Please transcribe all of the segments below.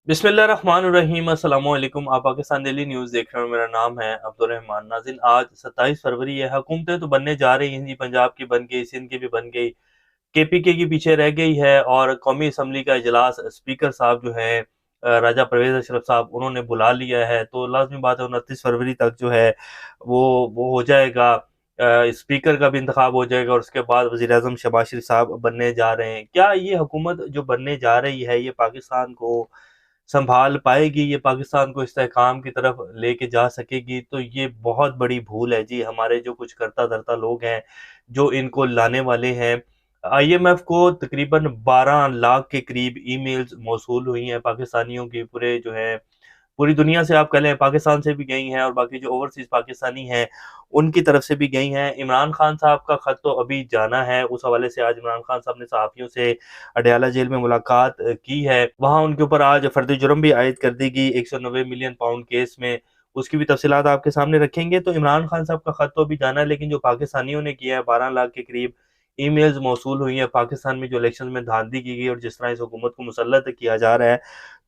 बिस्मिल्लाहिर्रहमानिर्रहीम अस्सलाम वालेकुम। आप पाकिस्तान डेली न्यूज़ देख रहे हो। मेरा नाम है अब्दुल रहमान। नाज़रीन, आज 27 फरवरी है। हुकूमतें तो बनने जा रही हैं जी। पंजाब की बन गई, सिंध की भी बन गई, केपीके की पीछे रह गई है। और कौमी असम्बली का इजलास स्पीकर साहब जो है राजा परवेज़ अशरफ साहब, उन्होंने बुला लिया है। तो लाज़मी बात है 29 फरवरी तक जो है वो हो जाएगा। स्पीकर का भी इंतखाब हो जाएगा और उसके बाद वज़ीर-ए-आज़म शहबाज शरीफ साहब बनने जा रहे हैं। क्या ये हुकूमत जो बनने जा रही है, ये पाकिस्तान को सँभाल पाएगी, ये पाकिस्तान को इस्तेहकाम की तरफ लेके जा सकेगी? तो ये बहुत बड़ी भूल है जी। हमारे जो कुछ करता-धरता लोग हैं, जो इनको लाने वाले हैं। आईएमएफ को तकरीबन 12 लाख के करीब ईमेल्स मौसूल हुई हैं पाकिस्तानियों की, पूरे जो है पूरी दुनिया से, आप कह लें पाकिस्तान से भी गई हैं और बाकी जो ओवरसीज़ पाकिस्तानी हैं, उनकी तरफ से भी गई हैं। इमरान खान साहब का ख़त तो अभी जाना है। उस हवाले से आज इमरान खान साहब ने सहाफ़ियों से अडयाला जेल में मुलाकात की है। वहाँ उनके ऊपर आज फ़र्द जुर्म भी आयद कर दी गई 190 मिलियन पाउंड केस में। उसकी भी तफ़सीलात आपके सामने रखेंगे। तो इमरान खान साहब का ख़त तो अभी जाना है, लेकिन जो पाकिस्तानियों ने किया है, 12 लाख के करीब ईमेल्स मौसूल हुई हैं। पाकिस्तान में जो इलेक्शन में धांधली की गई और जिस तरह इस हुकूमत को मुसल्लत किया जा रहा है,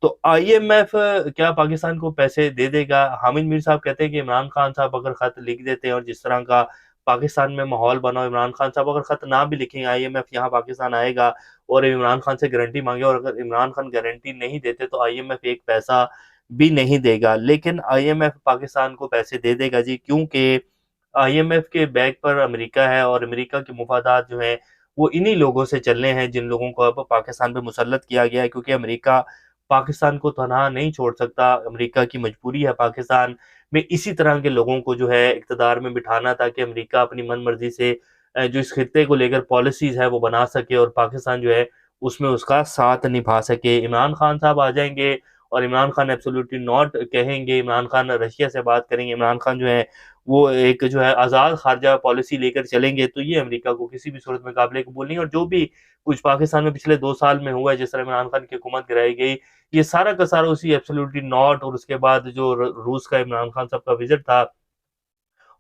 तो आईएमएफ क्या पाकिस्तान को पैसे दे देगा? हामिद मीर साहब कहते हैं कि इमरान खान साहब अगर खत लिख देते हैं और जिस तरह का पाकिस्तान में माहौल बना हो, इमरान खान साहब अगर खत ना भी लिखें, आईएमएफ यहाँ पाकिस्तान आएगा और इमरान खान से गारंटी मांगे, और अगर इमरान खान गारंटी नहीं देते तो आईएमएफ एक पैसा भी नहीं देगा। लेकिन आईएमएफ पाकिस्तान को पैसे दे देगा जी, क्योंकि आईएमएफ के बैक पर अमेरिका है और अमेरिका के मुफादात जो हैं वो इन्हीं लोगों से चलने हैं, जिन लोगों को अब पाकिस्तान पे मुसल्लत किया गया है। क्योंकि अमेरिका पाकिस्तान को तनहा नहीं छोड़ सकता। अमेरिका की मजबूरी है पाकिस्तान में इसी तरह के लोगों को जो है इक़्तिदार में बिठाना, ताकि अमेरिका अपनी मन-मर्ज़ी से जो इस खित्ते को लेकर पॉलिसीज़ है वो बना सके और पाकिस्तान जो है उसमें उसका साथ निभा सके। इमरान खान साहब आ जाएँगे और इमरान खान एब्सोल्यूटली नॉट कहेंगे। इमरान खान रशिया से बात करेंगे। इमरान खान जो है वो एक जो है आज़ाद ख़ारजा पॉलिसी लेकर चलेंगे, तो ये अमेरिका को किसी भी सूरत में काबिल कबूल नहीं है। और जो भी कुछ पाकिस्तान में पिछले 2 साल में हुआ है, जिस तरह इमरान खान की हुकूमत गिराई गई, ये सारा का सारा उसी एब्सोल्यूटली नॉट, और उसके बाद जो रूस का इमरान खान साहब का विजिट था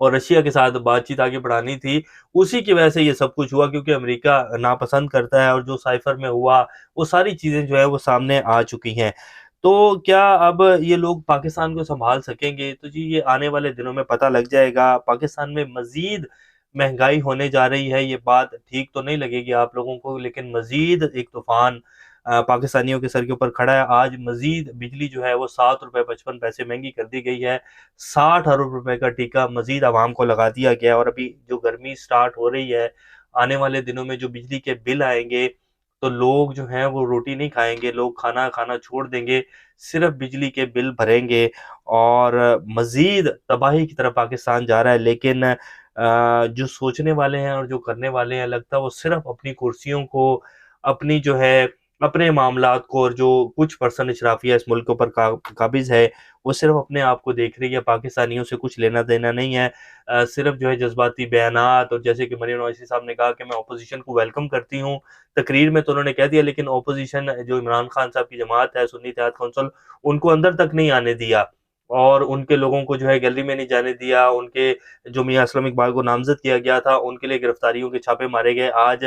और रशिया के साथ बातचीत आगे बढ़ानी थी, उसी की वजह से ये सब कुछ हुआ, क्योंकि अमेरिका नापसंद करता है। और जो साइफर में हुआ, वो सारी चीज़ें जो है वो सामने आ चुकी हैं। तो क्या अब ये लोग पाकिस्तान को सँभाल सकेंगे? तो जी, ये आने वाले दिनों में पता लग जाएगा। पाकिस्तान में मज़ीद महँगाई होने जा रही है, ये बात ठीक तो नहीं लगेगी आप लोगों को, लेकिन मज़ीद एक तूफ़ान पाकिस्तानियों के सर के ऊपर खड़ा है। आज मज़ीद बिजली जो है वो ₹7.55 महँगी कर दी गई है। 60 अरब रुपए का टीका मज़ीद आवाम को लगा दिया गया है। और अभी जो गर्मी स्टार्ट हो रही है, आने वाले दिनों में जो बिजली के बिल आएँगे, तो लोग जो हैं वो रोटी नहीं खाएँगे, लोग खाना खाना छोड़ देंगे, सिर्फ़ बिजली के बिल भरेंगे और मज़ीद तबाही की तरफ पाकिस्तान जा रहा है। लेकिन जो सोचने वाले हैं और जो करने वाले हैं, लगता है वो सिर्फ़ अपनी कुर्सियों को, अपनी जो है अपने मामलात को, और जो कुछ पर्सन इशराफिया इस मुल्क के ऊपर काबिज़ है, वो सिर्फ़ अपने आप को देख रही है, पाकिस्तानियों से कुछ लेना-देना नहीं है। सिर्फ़ जो है जज़्बाती बयानात, और जैसे कि मरीम नवाज़ी साहब ने कहा कि मैं अपोज़िशन को वेलकम करती हूँ, तकरीर में तो उन्होंने कह दिया, लेकिन अपोज़िशन जो इमरान खान साहब की जमात है, सुन्नी इत्तेहाद काउंसिल, उनको अंदर तक नहीं आने दिया और उनके लोगों को जो है गैलरी में नहीं जाने दिया। उनके जो मियाँ असलम इकबाल को नामज़द किया गया था, उनके लिए गिरफ्तारियों के छापे मारे गए। आज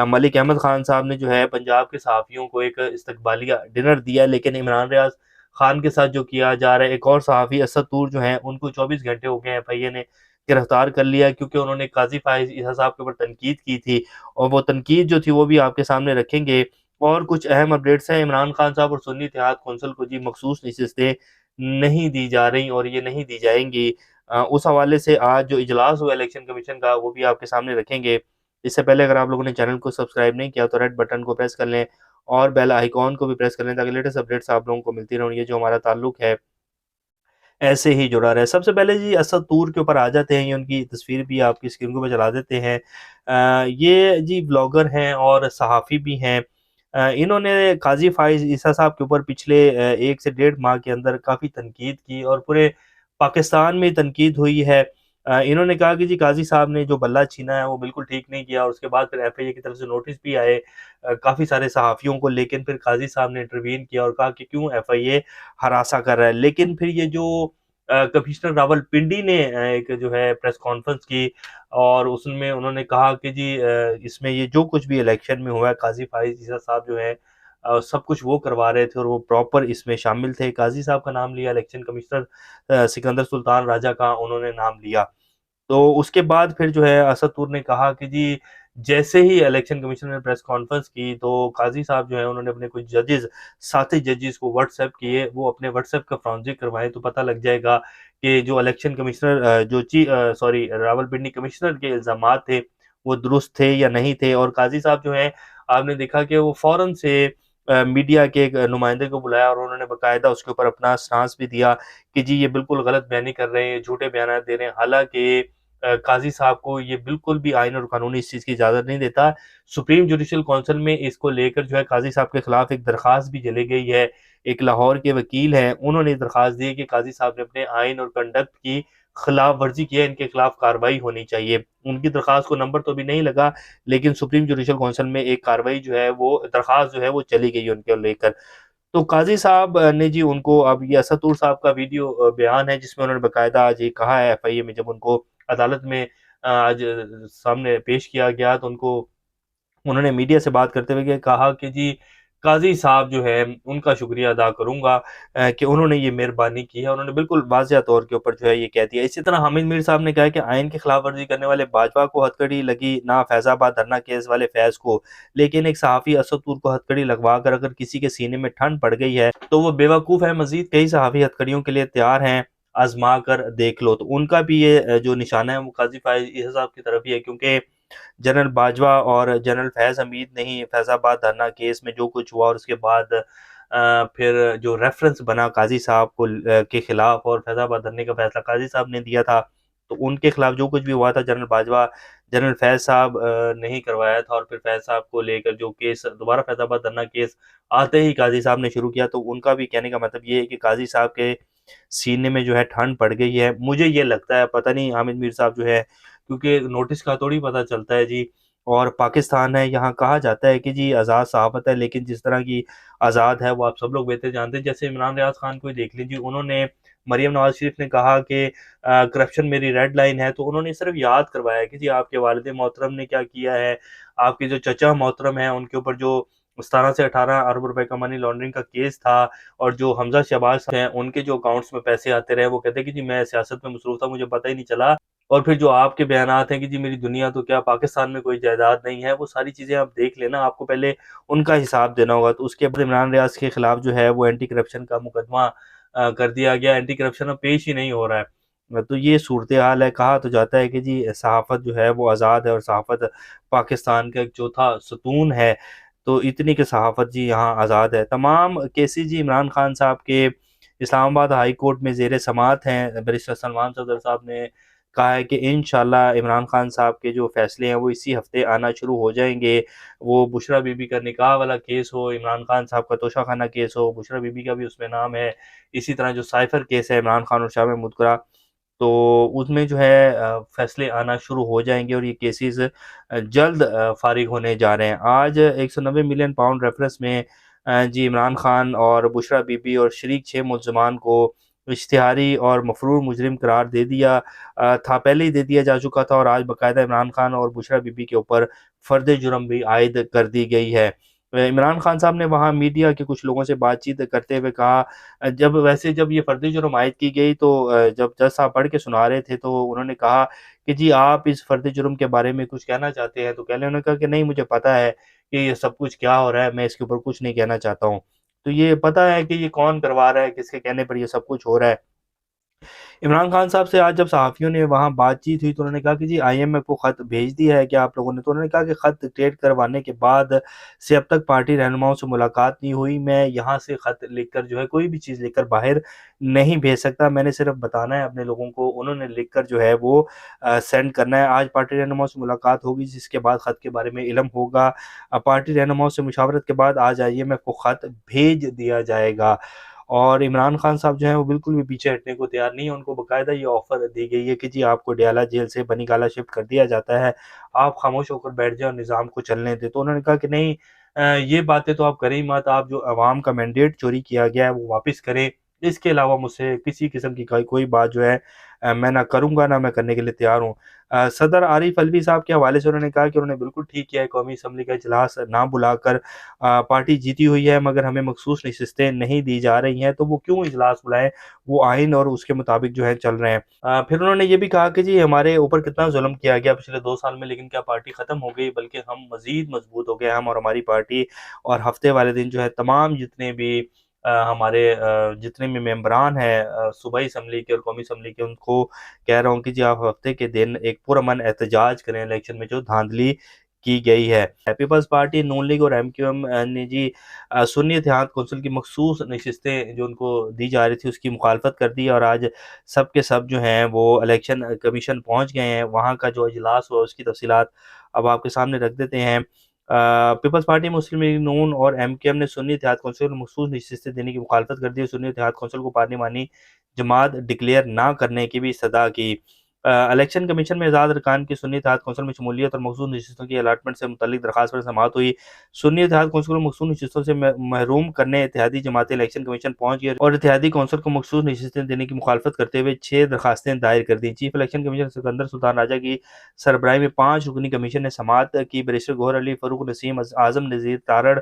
मलिक अहमद खान साहब ने जो है पंजाब के सहाफ़ियों को एक इस्तकबालिया डिनर दिया, लेकिन इमरान रियाज़ खान के साथ जो किया जा रहा है, एक और सहाफ़ी असद तूर जो हैं, उनको 24 घंटे हो गए हैं, एफआईए ने गिरफ्तार कर लिया है, क्योंकि उन्होंने काज़ी फ़ाइज़ ईसा साहब के ऊपर तनकीद की थी। और वो तनकीद जो थी वो भी आपके सामने रखेंगे। और कुछ अहम अपडेट्स हैं। इमरान खान साहब और सुन्नी इत्तेहाद कौंसिल को जी मखसूस नशिस्तें नहीं दी जा रही और ये नहीं दी जाएँगी। उस हवाले से आज जो इजलास हुआ इलेक्शन कमीशन का, वो भी आपके सामने रखेंगे। इससे पहले अगर आप लोगों ने चैनल को सब्सक्राइब नहीं किया, तो रेड बटन को प्रेस कर लें और बेल आइकॉन को भी प्रेस कर लें, ताकि लेटेस्ट अपडेट्स आप लोगों को मिलती रहें और ये जो हमारा ताल्लुक है ऐसे ही जुड़ा रहे। सबसे पहले जी असद तूर के ऊपर आ जाते हैं, ये उनकी तस्वीर भी आपकी स्क्रीन के ऊपर चला देते हैं। ये जी ब्लॉगर हैं और सहाफ़ी भी हैं। इन्होंने काज़ी फ़ाइज़ ईसा साहब के ऊपर पिछले 1 से डेढ़ माह के अंदर काफ़ी तनकीद की और पूरे पाकिस्तान में तनकीद हुई है। इन्होंने कहा कि जी काज़ी साहब ने जो बल्ला छीना है वो बिल्कुल ठीक नहीं किया, और उसके बाद फिर एफआईए की तरफ से नोटिस भी आए काफ़ी सारे सहाफ़ियों को, लेकिन फिर काज़ी साहब ने इंटरवीन किया और कहा कि क्यों एफआईए हरासा कर रहा है। लेकिन फिर ये जो कमिश्नर रावलपिंडी ने एक जो है प्रेस कॉन्फ्रेंस की और उसमें उन्होंने कहा कि जी इसमें ये जो कुछ भी इलेक्शन में हुआ है, काज़ी फ़ाइज़ ईसा साहब जो है सब कुछ वो करवा रहे थे और वो प्रॉपर इसमें शामिल थे। काज़ी साहब का नाम लिया, इलेक्शन कमिश्नर सिकंदर सुल्तान राजा का उन्होंने नाम लिया। तो उसके बाद फिर जो है असदुर ने कहा कि जी, जैसे ही इलेक्शन कमीशन ने प्रेस कॉन्फ्रेंस की तो काज़ी साहब जो है उन्होंने अपने कुछ जजेस, साथी जजेस को व्हाट्सएप किए, वो अपने व्हाट्सएप का फॉरेंसिक करवाएं तो पता लग जाएगा कि जो इलेक्शन कमिश्नर रावलपिंडी कमिश्नर के इल्ज़ामात थे वो दुरुस्त थे या नहीं थे। और काज़ी साहब जो हैं, आपने देखा कि वो फ़ौरन से मीडिया के एक नुमाइंदे को बुलाया और उन्होंने बाकायदा उसके ऊपर अपना स्टांस भी दिया कि जी ये बिल्कुल गलत बयानी कर रहे हैं, झूठे बयानात दे रहे हैं। हालाँकि काज़ी साहब को ये बिल्कुल भी आईन और कानून इस चीज़ की इजाज़त नहीं देता। सुप्रीम जुडिशल काउंसिल में इसको लेकर जो है काज़ी साहब के खिलाफ एक दरख़्वास्त भी चली गई है। एक लाहौर के वकील हैं, उन्होंने दरख़्वास्त दी है कि काज़ी साहब ने अपने आईन और कंडक्ट की खिलाफ वर्जी की है, इनके खिलाफ कार्रवाई होनी चाहिए। उनकी दरख़्वास्त को नंबर तो अभी नहीं लगा, लेकिन सुप्रीम जुडिशल काउंसिल में एक कार्रवाई जो है वो दरख़्वास्त जो है वो चली गई है उनके लेकर। तो काज़ी साहब ने जी उनको, अब ये असदुर साहब का वीडियो बयान है जिसमें उन्होंने बाकायदा आज ये कहा है एफआईए में, जब उनको अदालत में आज सामने पेश किया गया तो उनको, उन्होंने मीडिया से बात करते हुए कहा कि जी काज़ी साहब जो है उनका शुक्रिया अदा करूँगा कि उन्होंने ये मेहरबानी की है। उन्होंने बिल्कुल वाज़िया तौर के ऊपर जो है ये कह दिया। इसी तरह हामिद मीर साहब ने कहा कि आइन की खिलाफ वर्जी करने वाले बाजवा को हथकड़ी लगी, ना फैज़ाबाद धरना केस वाले फैज़ को। लेकिन एक सहाफ़ी असदुर को हथकड़ी लगवा कर अगर किसी के सीने में ठंड पड़ गई है तो वो बेवकूफ़ है। मज़ीद कई सहाफ़ी हथकड़ियों के लिए तैयार हैं, आज़मा कर देख लो। तो उनका भी ये जो निशाना है वो काज़ी फ़ाइज़ साहब की तरफ ही है, क्योंकि जनरल बाजवा और जनरल फैज़ हमीद ने ही फैज़ाबाद धरना केस में जो कुछ हुआ और उसके बाद फिर जो रेफ़रेंस बना काज़ी साहब को के खिलाफ और फैज़ाबाद धरने का फ़ैसला काज़ी साहब ने दिया था, तो उनके खिलाफ जो कुछ भी हुआ था जनरल बाजवा, जनरल फैज़ साहब ने ही करवाया था। और फिर फैज़ साहब को लेकर जो केस दोबारा फैज़ाबाद धरना केस आते ही काज़ी साहब ने शुरू किया। तो उनका भी कहने का मतलब ये है कि काज़ी साहब के सीने में जो है ठंड पड़ गई है। मुझे ये लगता है, पता नहीं हामिद मीर साहब जो है, क्योंकि नोटिस का थोड़ी पता चलता है जी। और पाकिस्तान है, यहाँ कहा जाता है कि जी आज़ाद सहाफ़त है, लेकिन जिस तरह की आज़ाद है वो आप सब लोग बेहतर जानते हैं। जैसे इमरान रियाज़ खान को ही देख लीजिए, उन्होंने, मरियम नवाज़ शरीफ ने कहा कि करप्शन मेरी रेड लाइन है, तो उन्होंने सिर्फ़ याद करवाया कि जी आपके वालिद मोहतरम ने क्या किया है, आपके जो चचा मोहतरम हैं उनके ऊपर जो 17 से 18 अरब रुपए का मनी लॉन्ड्रिंग का केस था, और जो हमज़ा शहबाज हैं उनके जो अकाउंट्स में पैसे आते रहे, वो कहते हैं कि जी मैं सियासत में मसरूफ़ था, मुझे पता ही नहीं चला। और फिर जो आपके बयानात हैं कि जी मेरी दुनिया तो क्या पाकिस्तान में कोई जायदाद नहीं है, वो सारी चीज़ें आप देख लेना, आपको पहले उनका हिसाब देना होगा। तो उसके बाद इमरान रियाज़ के खिलाफ जो है वो एंटी करप्शन का मुकदमा कर दिया गया। एंटी करप्शन अब पेश ही नहीं हो रहा है। तो ये सूरत-ए-हाल है। कहा तो जाता है कि जी सहाफ़त जो है वो आज़ाद है और सहाफ़त पाकिस्तान का एक चौथा सतून है। तो इतनी कि सहाफ़त जी यहाँ आज़ाद है। तमाम केसेज़ जी इमरान खान साहब के इस्लामाबाद हाई कोर्ट में ज़ेर समाअत हैं। बैरिस्टर सलमान सदर साहब ने कहा है कि इंशाअल्लाह इमरान खान साहब के जो फ़ैसले हैं वो इसी हफ़्ते आना शुरू हो जाएँगे। वो बुशरा बीबी का निकाह वाला केस हो, इमरान खान साहब का तोशाखाना केस हो, बुशरा बीबी का भी उसमें नाम है। इसी तरह जो साइफ़र केस है इमरान खान और शाह महमूद का, तो उसमें जो है फ़ैसले आना शुरू हो जाएँगे और ये केसेज़ जल्द फ़ारिग होने जा रहे हैं। आज 190 मिलियन पाउंड रेफ़रेंस में जी इमरान खान और बुशरा बीबी और शरीक 6 मुल्ज़मान को इश्तिहारी और मफ़रूर मुजरिम करार दे दिया था, पहले ही दे दिया जा चुका था, और आज बाकायदा इमरान खान और बुशरा बीबी के ऊपर फ़र्द जुर्म भी आयद कर दी गई है। इमरान खान साहब ने वहाँ मीडिया के कुछ लोगों से बातचीत करते हुए कहा, जब ये फ़र्द जुर्म आयद की गई तो जब जज साहब पढ़ के सुना रहे थे तो उन्होंने कहा कि जी आप इस फ़र्द जुर्म के बारे में कुछ कहना चाहते हैं? तो कहने उन्होंने कहा कि नहीं, मुझे पता है कि ये सब कुछ क्या हो रहा है, मैं इसके ऊपर कुछ नहीं कहना चाहता हूँ। तो ये पता है कि ये कौन करवा रहा है, किसके कहने पर ये सब कुछ हो रहा है। इमरान खान साहब से आज जब सहाफ़ियों ने वहाँ बातचीत हुई तो उन्होंने कहा कि जी आईएमएफ को ख़त भेज दिया है क्या आप लोगों ने? तो उन्होंने कहा कि ख़त डिक्टेट करवाने के बाद से अब तक पार्टी रहनुमाओं से मुलाकात नहीं हुई। मैं यहाँ से ख़त लिखकर जो है कोई भी चीज़ लिखकर बाहर नहीं भेज सकता। मैंने सिर्फ़ बताना है अपने लोगों को, उन्होंने लिखकर जो है वो सेंड करना है। आज पार्टी रहनुमाओं से मुलाकात होगी जिसके बाद ख़त के बारे में इल्म होगा। पार्टी रहनुमाओं से मुशावरत के बाद आज आईएमएफ को ख़त भेज दिया जाएगा। और इमरान खान साहब जो हैं वो बिल्कुल भी पीछे हटने को तैयार नहीं है। उनको बाकायदा ये ऑफ़र दी गई है कि जी आपको डयाला जेल से बनीगाला शिफ्ट कर दिया जाता है। आप खामोश होकर बैठ जाओ, निज़ाम को चलने दें। तो उन्होंने कहा कि नहीं, ये बातें तो आप करें ही मत। आप जो अवाम का मैंडेट चोरी किया गया है वो वापस करें। इसके अलावा मुझसे किसी किस्म की कोई बात जो है मैं ना करूँगा, ना मैं करने के लिए तैयार हूँ। सदर आरिफ अलवी साहब के हवाले से उन्होंने कहा कि उन्होंने बिल्कुल ठीक किया है कौमी असम्बली का इजलास ना बुलाकर। पार्टी जीती हुई है मगर हमें मखसूस नशिस्तें नहीं दी जा रही हैं, तो वो क्यों इजलास बुलाएँ? वो आइन और उसके मुताबिक जो है चल रहे हैं। फिर उन्होंने ये भी कहा कि जी हमारे ऊपर कितना ज़ुल्म किया गया पिछले 2 साल में, लेकिन क्या पार्टी ख़त्म हो गई? बल्कि हम मज़ीद मज़बूत हो गए, हम और हमारी पार्टी। और हफ़्ते वाले दिन जो है तमाम जितने भी हमारे जितने भी मेंबरान हैं सूबाई असम्बली के और कौमी असम्बली के, उनको कह रहा हूँ कि जी आप हफ़्ते के दिन एक पुरअमन एहतजाज करें इलेक्शन में जो धांधली की गई है। पीपल्स पार्टी, नून लीग और एमक्यूएम ने जी सुन्नी इत्तेहाद कौंसिल की मखसूस नशिस्तें जो उनको दी जा रही थी उसकी मुखालफत कर दी और आज सब के सब जो हैं वो इलेक्शन कमीशन पहुँच गए हैं। वहाँ का जो इजलास हुआ उसकी तफसीलात अब आपके सामने रख देते हैं। पीपल्स पार्टी, मुस्लिम लीग नून और एमकेएम ने सुन्नी इत्तेहाद कौंसिल को मखसूस नशिस्तें देने की मुखालफत कर दी और सुन्नी इत्तेहाद कौंसिल को पार्लिमानी जमात डिक्लेयर ना करने की भी सदा की। इलेक्शन कमीशन में आज़ाद अरकान की सुन्नी इत्तेहाद कौंसिल में शमूलियत और मखसूस नशिस्तों की अलाटमेंट से मुतल्लिक दरखास्त पर समाअत हुई। सुन्नी इत्तेहाद कौंसिल को मखसूस नशिस्तों से महरूम करने इत्तेहादी जमातें इलेक्शन कमीशन पहुंच गई और इत्तेहादी कौंसिल को मखसूस नशिस्तें देने की मुखालफत करते हुए 6 दरखास्तें दायर कर दी। Chief election commissioner Sikandar Sultan Raja की सरबराही में 5 रुकनी कमीशन ने समाअत की। बैरिस्टर गौहर अली, फरूक नसीम, आज़म नज़ीर तारड़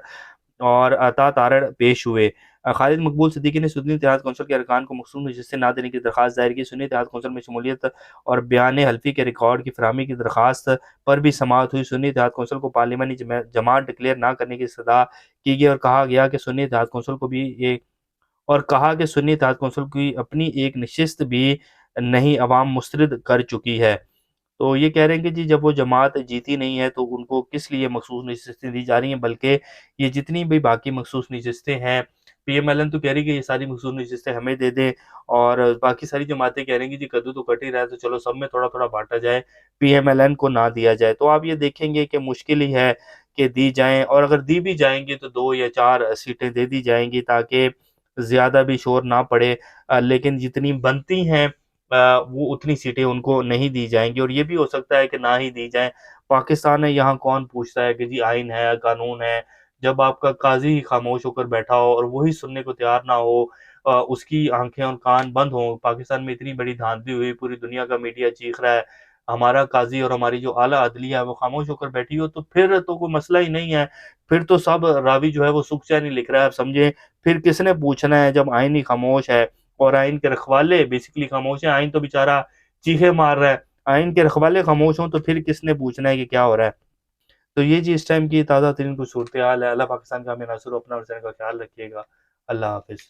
और अता तारड़ पेश हुए। खालिद मकबूल सिद्दीकी ने सुन्नी इत्तेहाद कौंसिल के अरकान को मखसूस नशिस्तें ना देने की दरखास्त दायर की। सुन्नी इत्तेहाद कौंसिल में शमूलियत और बयान हल्फी के रिकॉर्ड की फरहमी की दरखास्त पर भी समाअत हुई। सुन्नी इत्तेहाद कौंसिल को पार्लिमानी जमात डिक्लेयर ना करने की सदा की गई और कहा गया कि सुन्नी इत्तेहाद कौंसिल को भी एक और कहा कि सुन्नी इत्तेहाद कौंसिल की अपनी एक नशिस्त भी नहीं अवाम मुस्तरद कर चुकी है। तो ये कह रहे हैं कि जी जब वो जमात जीती नहीं है तो उनको किस लिए मखसूस नशिस्तें दी जा रही हैं, बल्कि ये जितनी भी बाकी मखसूस नशिस्तें हैं, पीएमएलएन तो कह रही है कि ये सारी मखसूस नशिस्तें हमें दे दें और बाकी सारी जमातें कह रही हैं कि जी कद्दू तो कट ही रहा है तो चलो सब में थोड़ा-थोड़ा बाँटा जाए, पीएमएलएन को ना दिया जाए। तो आप ये देखेंगे कि मुश्किल ही है कि दी जाएँ और अगर दी भी जाएँगी तो 2 या 4 सीटें दे दी जाएँगी ताकि ज़्यादा भी शोर ना पड़े। लेकिन जितनी बनती हैं वो उतनी सीटें उनको नहीं दी जाएँगी और ये भी हो सकता है कि ना ही दी जाएँ। पाकिस्तान है, यहाँ कौन पूछता है कि जी आइन है, कानून है। जब आपका काज़ी ही खामोश होकर बैठा हो और वही सुनने को तैयार ना हो, उसकी आँखें और कान बंद हों, पाकिस्तान में इतनी बड़ी धांधली हुई, पूरी दुनिया का मीडिया चीख रहा है, हमारा काज़ी और हमारी जो आला अदलिया है वो खामोश होकर बैठी हो, तो फिर तो कोई मसला ही नहीं है। फिर तो सब रावी जो है वो सुख चैन ही लिख रहा है। आप समझें, फिर किसने पूछना है जब आइन ही खामोश है और आइन के रखवाले बेसिकली खामोश हैं। आइन तो बेचारा चीखे मार रहा है। आइन के रखवाले खामोश हों तो फिर किसने पूछना है कि क्या हो रहा है। तो ये जी इस टाइम की ताज़ा तरीन कुछ सूरत हाल है। अल्लाह पाकिस्तान का हमें नासुर, अपना और का ख्याल रखिएगा। अल्लाह हाफ़िज़।